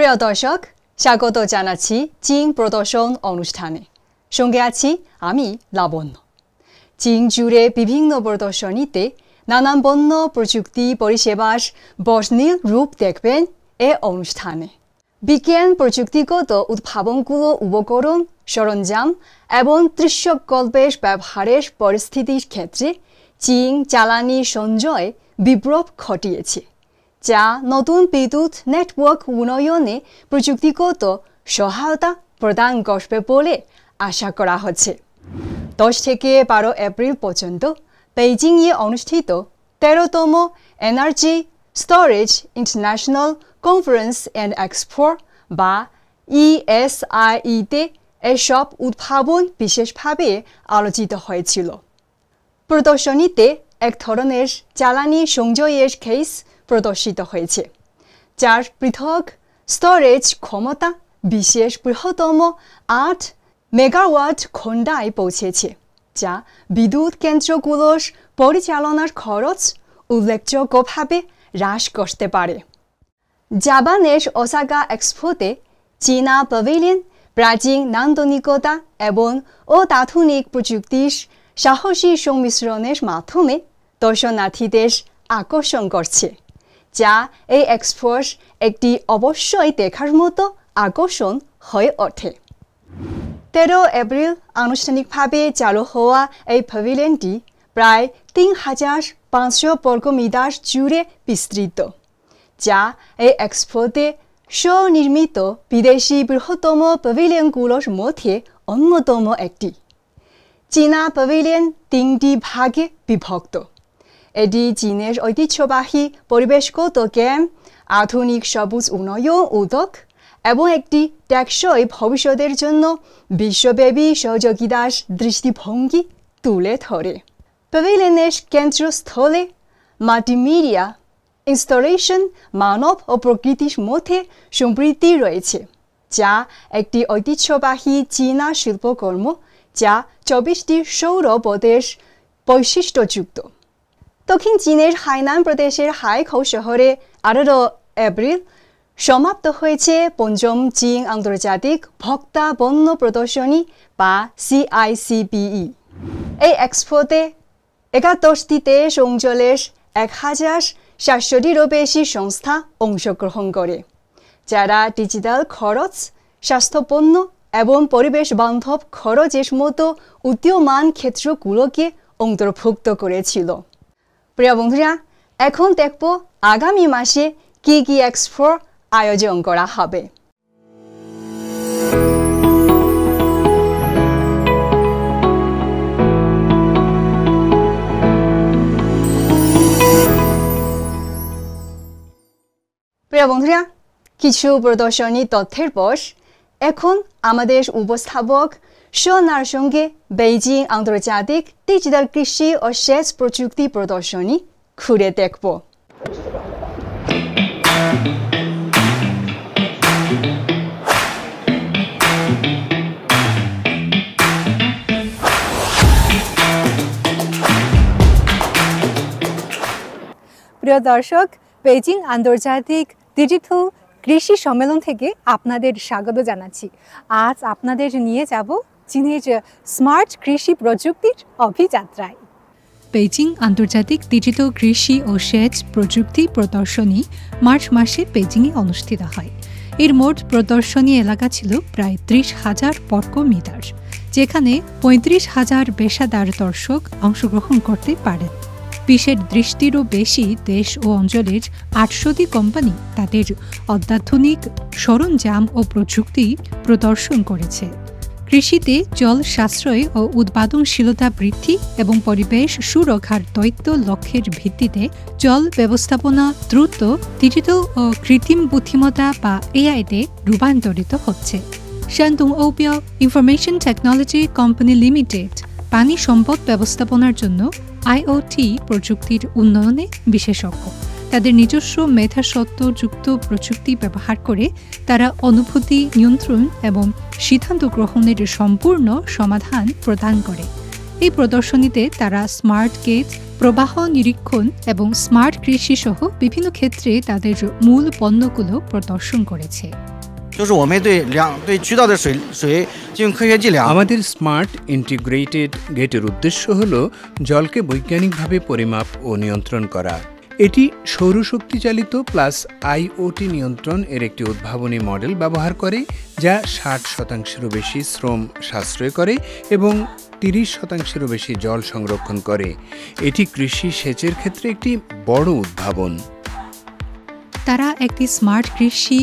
প্রিয় দর্শক, স্বাগত জানাচ্ছি চীন প্রদর্শন অনুষ্ঠানে। সঙ্গে আছি আমি লাবণ্য। চীন জুড়ে বিভিন্ন প্রদর্শনীতে নানান পণ্য প্রযুক্তি পরিষেবার বর্ণিল রূপ দেখবেন এ অনুষ্ঠানে। বিজ্ঞান প্রযুক্তিগত উদ্ভাবনগুলো উপকরণ, সরঞ্জাম এবং দৃশ্যকল্পের ব্যবহারের পরিস্থিতির ক্ষেত্রে চীন জ্বালানি সঞ্চয় বিপ্লব ঘটিয়েছে, যা নতুন বিদ্যুৎ নেটওয়ার্ক উন্নয়নে প্রযুক্তিগত সহায়তা প্রদান করবে বলে আশা করা হচ্ছে। 10 থেকে 12 এপ্রিল পর্যন্ত বেইজিংয়ে অনুষ্ঠিত 13তম energy storage international conference and expo বা ESIE-তে এসব উদ্ভাবন বিশেষভাবে আলোচিত হয়েছিল। প্রদর্শনীতে এক ধরনের জ্বালানি সঞ্চয়ের কেস প্রদর্শিত হয়েছে, যার পৃথক স্টোরেজ ক্ষমতা বিশ্বের বৃহত্তম 8 মেগাওয়াট ঘণ্টায় পৌঁছেছে, যা বিদ্যুৎ কেন্দ্রগুলোর পরিচালনার খরচ উল্লেখযোগ্যভাবে হ্রাস করতে পারে। জাপানের ওসাকা এক্সপোতে চীনা প্যাভিলিয়ন প্রাচীন নান্দনিকতা এবং অত্যাধুনিক প্রযুক্তির সাহসী সংমিশ্রণের মাধ্যমে দর্শনার্থীদের আকর্ষণ করছে, যা এই এক্সপোর একটি অবশ্যই দেখার মতো আকর্ষণ হয়ে ওঠে। 13 এপ্রিল আনুষ্ঠানিকভাবে চালু হওয়া এই প্যাভিলিয়নটি প্রায় 3500 বর্গমিটার জুড়ে বিস্তৃত, যা এই এক্সপোতে স্বনির্মিত বিদেশি বৃহত্তম প্যাভিলিয়নগুলোর মধ্যে অন্যতম একটি। চীনা প্যাভিলিয়ন 3টি ভাগে বিভক্ত। এটি চীনের ঐতিহ্যবাহী পরিবেশগত জ্ঞান, আধুনিক সবুজ উন্নয়ন উদ্যোগ এবং একটি টেকসই ভবিষ্যতের জন্য বিশ্বব্যাপী সহযোগিতার দৃষ্টিভঙ্গি তুলে ধরে। প্যাভিলিয়নের কেন্দ্রস্থলে মাল্টিমিডিয়া ইনস্টলেশন মানব ও প্রকৃতির মধ্যে সম্প্রীতি রয়েছে, যা একটি ঐতিহ্যবাহী চীনা শিল্পকর্ম যা 24টি সৌর পথের বৈশিষ্ট্যযুক্ত। দক্ষিণ চীনের হাইনান প্রদেশের হাইখৌ শহরে 18 এপ্রিল সমাপ্ত হয়েছে 5ম চীন আন্তর্জাতিক ভোক্তা পণ্য প্রদর্শনী বা CICPE। এই এক্সপোতে 71টি দেশ অঞ্চলের 1700-টিরও বেশি সংস্থা অংশগ্রহণ করে, যারা ডিজিটাল খরচ, স্বাস্থ্যপণ্য এবং পরিবেশ বান্ধব খরচের মতো উদীয়মান ক্ষেত্রগুলোকে অন্তর্ভুক্ত করেছিল। প্রিয় বন্ধুরা, এখন দেখব আগামী মাসে কি কি এক্সপোর আয়োজন করা হবে। প্রিয় বন্ধুরা, কিছু প্রদর্শনী তথ্যের পর এখন আমাদের উপস্থাপক সোনার সঙ্গে বেইজিং আন্তর্জাতিক ডিজিটাল কৃষি ও সেচ প্রযুক্তি প্রদর্শনী ঘুরে দেখব। প্রিয় দর্শক, বেইজিং আন্তর্জাতিক ডিজিটাল কৃষি সম্মেলন থেকে আপনাদের স্বাগত জানাচ্ছি। আজ আপনাদের নিয়ে যাব চীনের স্মার্ট কৃষি প্রযুক্তির অভিযাত্রায়। বেইজিং আন্তর্জাতিক ডিজিটাল কৃষি ও সেচ প্রযুক্তি প্রদর্শনী মার্চ মাসে বেইজিংয়ে অনুষ্ঠিত হয়। এর মোট প্রদর্শনী এলাকা ছিল প্রায় 30,000 বর্গমিটার, যেখানে 35,000 পেশাদার দর্শক অংশগ্রহণ করতে পারেন। বিশ্বের 30টিরও বেশি দেশ ও অঞ্চলের 800টি কোম্পানি তাদের অত্যাধুনিক সরঞ্জাম ও প্রযুক্তি প্রদর্শন করেছে। কৃষিতে জল সাশ্রয় ও উৎপাদনশীলতা বৃদ্ধি এবং পরিবেশ সুরক্ষার দ্বৈত লক্ষ্যের ভিত্তিতে জল ব্যবস্থাপনা দ্রুত ডিজিটাল ও কৃত্রিম বুদ্ধিমত্তা বা AI-তে রূপান্তরিত হচ্ছে। শান্তং ওপিও ইনফরমেশন টেকনোলজি কোম্পানি লিমিটেড পানি সম্পদ ব্যবস্থাপনার জন্য IoT প্রযুক্তির উন্নয়নে বিশেষজ্ঞ। তাদের নিজস্ব মেধাসত্ত্বযুক্ত প্রযুক্তি ব্যবহার করে তারা অনুভূতি নিয়ন্ত্রণ এবং সিদ্ধান্ত গ্রহণের সম্পূর্ণ সমাধান প্রদান করে। এই প্রদর্শনীতে তারা স্মার্ট গেজ, প্রবাহ নিরীক্ষণ এবং স্মার্ট কৃষি সহ বিভিন্ন ক্ষেত্রে তাদের মূল পণ্যগুলো প্রদর্শন করেছে। 就是我们对渠道的水进行科学计量。 আমাদের স্মার্ট ইন্টিগ্রেটেড গেটের উদ্দেশ্য হল জলকে বৈজ্ঞানিকভাবে পরিমাপ ও নিয়ন্ত্রণ করা। এটি সৌরশক্তি চালিত প্লাস আইওটি নিয়ন্ত্রণ এর একটি উদ্ভাবনী মডেল ব্যবহার করে, যা 60%-এরও বেশি শ্রম সাশ্রয় করে এবং 30%-এরও বেশি জল সংরক্ষণ করে। এটি কৃষি সেচের ক্ষেত্রে একটি বড় উদ্ভাবন। তারা একটি স্মার্ট কৃষি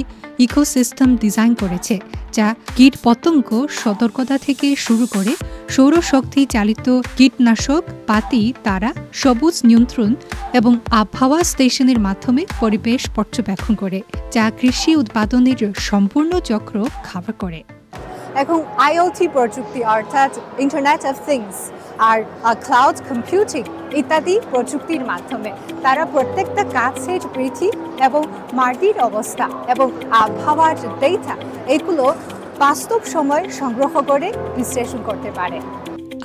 ইকোসিস্টেম ডিজাইন করেছে, যা কীটপতঙ্গ সতর্কতা থেকে শুরু করে সৌরশক্তি চালিত কীটনাশক, পাতি, তারা, সবুজ নিয়ন্ত্রণ এবং আবহাওয়া স্টেশনের মাধ্যমে পরিবেশ পর্যবেক্ষণ করে, যা কৃষি উৎপাদনের সম্পূর্ণ চক্র খাবার করে। এখন IoT প্রযুক্তি অর্থাৎ ইন্টারনেট অফ থিংস আর ক্লাউড কম্পিউটিং ইত্যাদি প্রযুক্তির মাধ্যমে তারা প্রত্যেকটা গাছের বৃদ্ধি এবং মাটির অবস্থা এবং আবহাওয়ার ডেটা এগুলো বাস্তব সময়ে সংগ্রহ করে বিশ্লেষণ করতে পারে।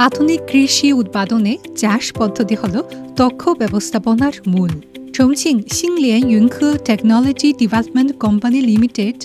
আধুনিক কৃষি উৎপাদনে চাষ পদ্ধতি হল দক্ষ ব্যবস্থাপনার মূল। চংচিং সিংলিয়ান ইউনখে টেকনোলজি ডেভেলপমেন্ট কোম্পানি লিমিটেড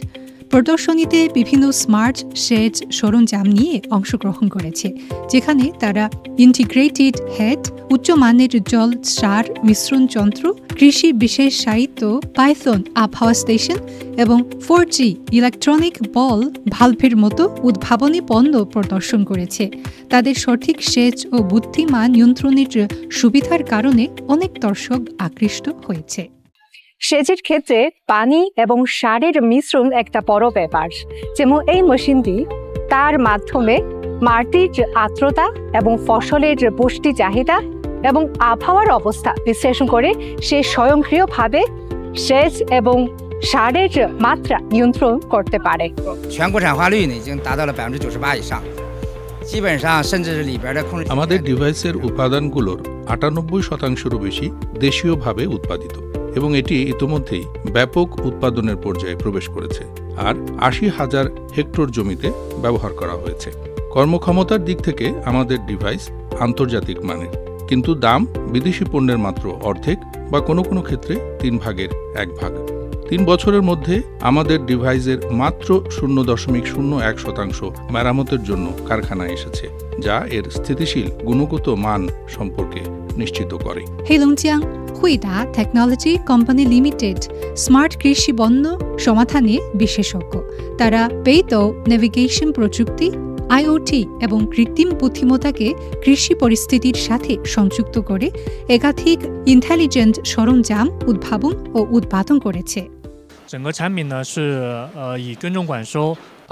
প্রদর্শনীতে বিভিন্ন স্মার্ট সেচ সরঞ্জাম নিয়ে অংশগ্রহণ করেছে, যেখানে তারা ইন্টিগ্রেটেড হেড, উচ্চমানের জল সার মিশ্রণ যন্ত্র, কৃষি বিশেষায়িত পাইথন আবহাওয়া স্টেশন এবং 4G ইলেকট্রনিক বল ভালভের মতো উদ্ভাবনী পণ্য প্রদর্শন করেছে। তাদের সঠিক সেচ ও বুদ্ধিমান নিয়ন্ত্রণের সুবিধার কারণে অনেক দর্শক আকৃষ্ট হয়েছে। সেচের ক্ষেত্রে পানি এবং সারের মিশ্রণ একটা বড় ব্যাপার। যেমন এই মেশিনটি, তার মাধ্যমে মাটির আর্দ্রতা এবং ফসলের পুষ্টি চাহিদা এবং আবহাওয়ার অবস্থা বিশ্লেষণ করে সে স্বয়ংক্রিয়ভাবে সেচ এবং সারের মাত্রা নিয়ন্ত্রণ করতে পারে। 全国产化率呢已经达到了98%以上，基本上甚至是里边的控制。 আমাদের ডিভাইসের উপাদানগুলোর 98%-এরও বেশি দেশীয়ভাবে উৎপাদিত এবং এটি ইতোমধ্যেই ব্যাপক উৎপাদনের পর্যায়ে প্রবেশ করেছে আর 80,000 হেক্টর জমিতে ব্যবহার করা হয়েছে। কর্মক্ষমতার দিক থেকে আমাদের ডিভাইস আন্তর্জাতিক মানের, কিন্তু দাম বিদেশি পণ্যের মাত্র অর্ধেক বা কোনো কোনো ক্ষেত্রে 3 ভাগের 1 ভাগ। 3 বছরের মধ্যে আমাদের ডিভাইসের মাত্র 0.01% মেরামতের জন্য কারখানায় এসেছে, যা এর স্থিতিশীল গুণগত মান সম্পর্কে নিশ্চিত করে। হেলংজিয়াং হুইডা টেকনোলজি কোম্পানি লিমিটেড স্মার্ট কৃষি পণ্য সমাধানে বিশেষজ্ঞ। তারা পেইতো নেভিগেশন প্রযুক্তি, IoT এবং কৃত্রিম বুদ্ধিমত্তাকে কৃষি পরিস্থিতির সাথে সংযুক্ত করে একাধিক ইন্টেলিজেন্ট সরঞ্জাম উদ্ভাবন ও উৎপাদন করেছে। 整个产品呢是以耕种管收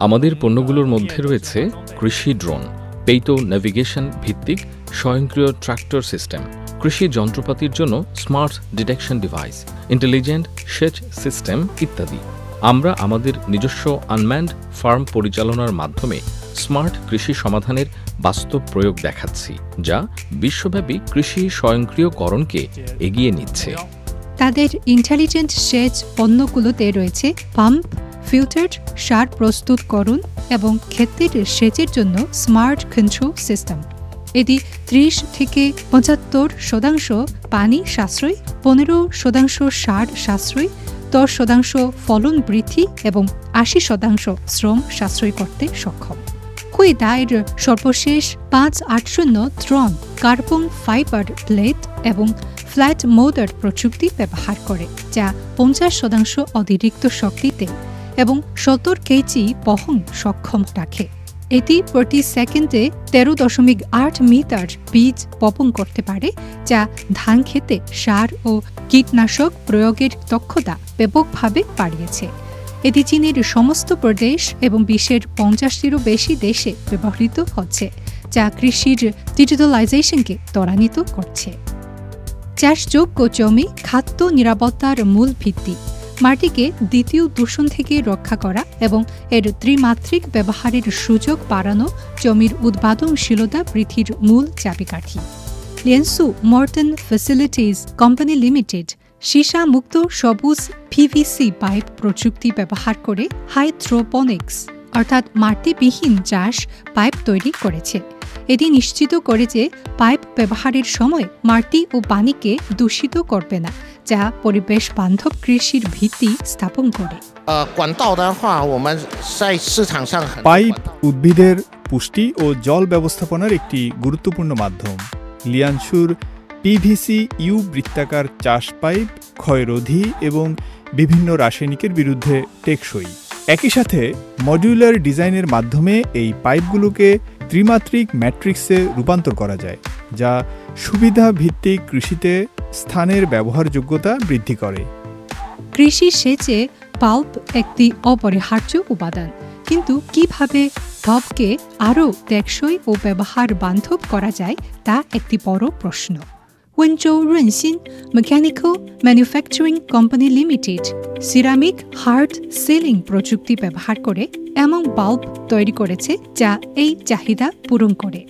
আমাদের পণ্যগুলোর মধ্যে রয়েছে কৃষি ড্রোন, পেইতো নেভিগেশন ভিত্তিক স্বয়ংক্রিয় ট্রাক্টর সিস্টেম, কৃষি যন্ত্রপাতির জন্য স্মার্ট ডিটেকশন ডিভাইস, ইন্টেলিজেন্ট সেচ সিস্টেম ইত্যাদি। আমরা আমাদের নিজস্ব আনম্যান্ড ফার্ম পরিচালনার মাধ্যমে স্মার্ট কৃষি সমাধানের বাস্তব প্রয়োগ দেখাচ্ছি, যা বিশ্বব্যাপী কৃষি স্বয়ংক্রিয়করণকে এগিয়ে নিচ্ছে। তাদের ইন্টেলিজেন্ট সেচ পণ্যগুলোতে রয়েছে পাম্প, ফিল্টার, সার প্রস্তুতকরণ এবং ক্ষেতের সেচের জন্য স্মার্ট কন্ট্রোল সিস্টেম। এটি 30 থেকে 75% পানি সাশ্রয়, 15% সার সাশ্রয়, 10% ফলন বৃদ্ধি এবং 80% শ্রম সাশ্রয় করতে সক্ষম। হুইডার সর্বশেষ 580 ড্রোন কার্বন ফাইবার প্লেট এবং ফ্ল্যাট মোডার প্রযুক্তি ব্যবহার করে, যা 50% অতিরিক্ত শক্তিতে এবং 70 কেজি বহন সক্ষম রাখে। এটি প্রতি সেকেন্ডে 13.8 মিটার বীজ বপন করতে পারে, যা ধান খেতে সার ও কীটনাশক প্রয়োগের দক্ষতা ব্যাপকভাবে বাড়িয়েছে। এটি চীনের সমস্ত প্রদেশ এবং বিশ্বের 50টিরও বেশি দেশে ব্যবহৃত হচ্ছে, যা কৃষির ডিজিটালাইজেশনকে ত্বরান্বিত করছে। চাষযোগ্য জমি খাদ্য নিরাপত্তার মূল ভিত্তি। মাটিকে দ্বিতীয় দূষণ থেকে রক্ষা করা এবং এর ত্রিমাত্রিক ব্যবহারের সুযোগ বাড়ানো জমির উৎপাদনশীলতা বৃদ্ধির মূল চাবিকাঠি। লিয়েনসু মর্টন ফ্যাসিলিটিজ কোম্পানি লিমিটেড সীসা মুক্ত সবুজ PVC পাইপ প্রযুক্তি ব্যবহার করে হাইড্রোপনিক্স অর্থাৎ মাটিবিহীন চাষ পাইপ তৈরি করেছে। এটি নিশ্চিত করে যে পাইপ ব্যবহারের সময় মাটি ও পানিকে দূষিত করবে না, যা পরিবেশ বান্ধব কৃষির ভিত্তি স্থাপন করে। পাইপ উদ্ভিদের পুষ্টি ও জল ব্যবস্থাপনার একটি গুরুত্বপূর্ণ মাধ্যম। লিয়ানসুর পিভিসি ইউ বৃত্তাকার চাষ পাইপ ক্ষয়রোধী এবং বিভিন্ন রাসায়নিকের বিরুদ্ধে টেকসই। একই সাথে মডিউলার ডিজাইনের মাধ্যমে এই পাইপগুলোকে ত্রিমাত্রিক ম্যাট্রিক্সে রূপান্তর করা যায়, যা সুবিধা ভিত্তিক কৃষিতে স্থানের ব্যবহারযোগ্যতা বৃদ্ধি করে। কৃষি সেচে পাল্প একটি অপরিহার্য উপাদান, কিন্তু কিভাবে পাল্পকে আরও টেকসই ও ব্যবহার বান্ধব করা যায় তা একটি বড় প্রশ্ন। Wenzhou Runxin mechanical manufacturing company limited ceramic hard sealing প্রযুক্তি ব্যবহার করে এমন বাল্ব তৈরি করেছে যা এই চাহিদা পূরণ করে।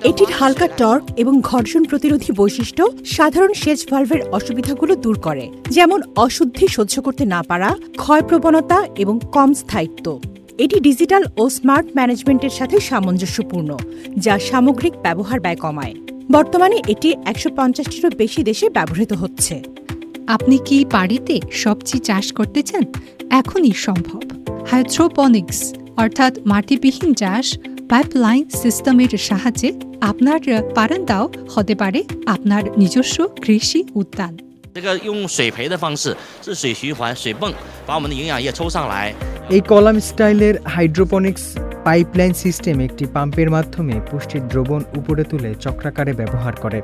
এটির হালকা টর্ক এবং ঘর্ষণ প্রতিরোধী বৈশিষ্ট্য সাধারণ সেচ ভালভের অসুবিধাগুলো দূর করে, যেমন অশুদ্ধি সহ্য করতে না পারা, ক্ষয় প্রবণতা এবং কম স্থায়িত্ব। এটি ডিজিটাল ও স্মার্ট ম্যানেজমেন্টের সাথে সামঞ্জস্যপূর্ণ, যা সামগ্রিক ব্যবহার ব্যয় কমায়। বর্তমানে এটি ১৫০টিরও বেশি দেশে ব্যবহৃত হচ্ছে। আপনি কি বাড়িতে সবজি চাষ করতে চান? এখনই সম্ভব। হাইড্রোপনিক্স অর্থাৎ মাটিবিহীন চাষ পাইপলাইন সিস্টেমের সাহায্যে আপনার বারান্দাও হতে পারে আপনার নিজস্ব কৃষি উদ্যান। এই কলাম স্টাইলের হাইড্রোপনিক্স পাইপলাইন সিস্টেম একটি পাম্পের মাধ্যমে পুষ্টির দ্রবণ উপরে তুলে চক্রাকারে ব্যবহার করে,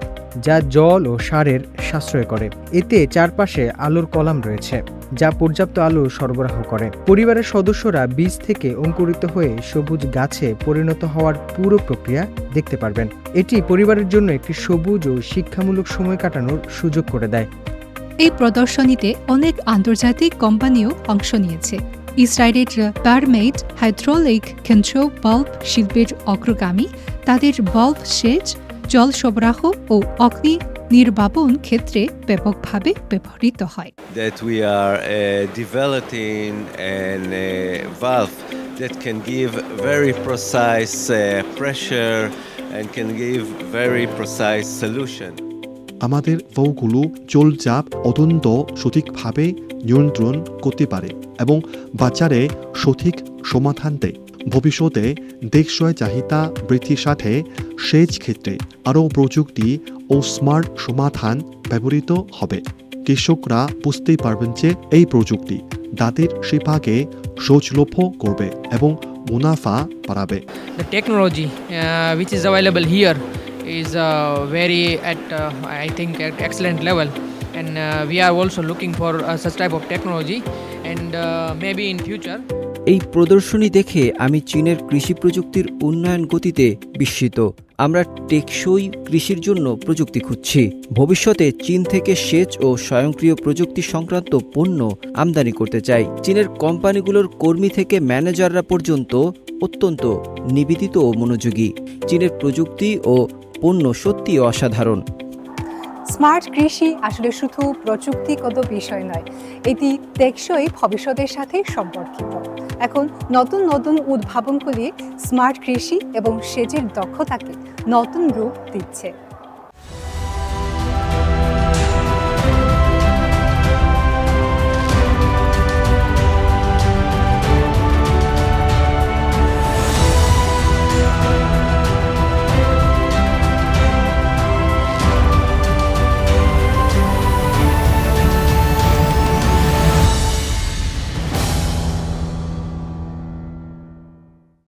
যা জল ও সারের সাশ্রয় করে। এতে চারপাশে আলোর কলাম রয়েছে, যা পর্যাপ্ত আলো সরবরাহ করে। পরিবারের সদস্যরা বীজ থেকে অঙ্কুরিত হয়ে সবুজ গাছে পরিণত হওয়ার পুরো প্রক্রিয়া দেখতে পারবেন। এটি পরিবারের জন্য একটি সবুজ ও শিক্ষামূলক সময় কাটানোর সুযোগ করে দেয়। এই প্রদর্শনীতে অনেক আন্তর্জাতিক কোম্পানিও অংশ নিয়েছে। ইসরায়েলের বারমেইড হাইড্রোলিক কন্ট্রোল বাল্ব শিল্পের অগ্রগামী, তাদের বাল্ব সেচ, জল সরবরাহ ও অগ্নি নির্বাপন ক্ষেত্রে ব্যাপকভাবে ব্যবহৃত হয়। That we are developing a valve that can give very precise pressure and can give very precise solution. আমাদের বাল্বগুলো জলচাপ অত্যন্ত সঠিকভাবে নিয়ন্ত্রণ করতে পারে এবং বাজারে সঠিক সমাধান দেয়। ভবিষ্যতে টেকসই চাহিদা বৃদ্ধির সাথে সেচ ক্ষেত্রে আরও প্রযুক্তি ও স্মার্ট সমাধান ব্যবহৃত হবে। কৃষকরা বুঝতে পারবেন যে এই প্রযুক্তি তাদের সেবাকে সহজলভ্য করবে এবং মুনাফা বাড়াবে। The technology which is available here is very at I think at excellent level, and we are also looking for such type of technology, and maybe in future. এই প্রদর্শনী দেখে আমি চীনের কৃষি প্রযুক্তির উন্নয়ন গতিতে বিস্মিত। আমরা টেকসই কৃষির জন্য প্রযুক্তি খুঁজছি। ভবিষ্যতে চীন থেকে সেচ ও স্বয়ংক্রিয় প্রযুক্তি সংক্রান্ত পণ্য আমদানি করতে চাই। চীনের কোম্পানিগুলোর কর্মী থেকে ম্যানেজাররা পর্যন্ত অত্যন্ত নিবেদিত ও মনোযোগী। চীনের প্রযুক্তি ও পণ্য সত্যি অসাধারণ। স্মার্ট কৃষি আসলে শুধু প্রযুক্তিগত বিষয় নয়, এটি টেকসই ভবিষ্যতের সাথে সম্পর্কিত। এখন নতুন নতুন উদ্ভাবনগুলি স্মার্ট কৃষি এবং সেচের দক্ষতাকে নতুন রূপ দিচ্ছে।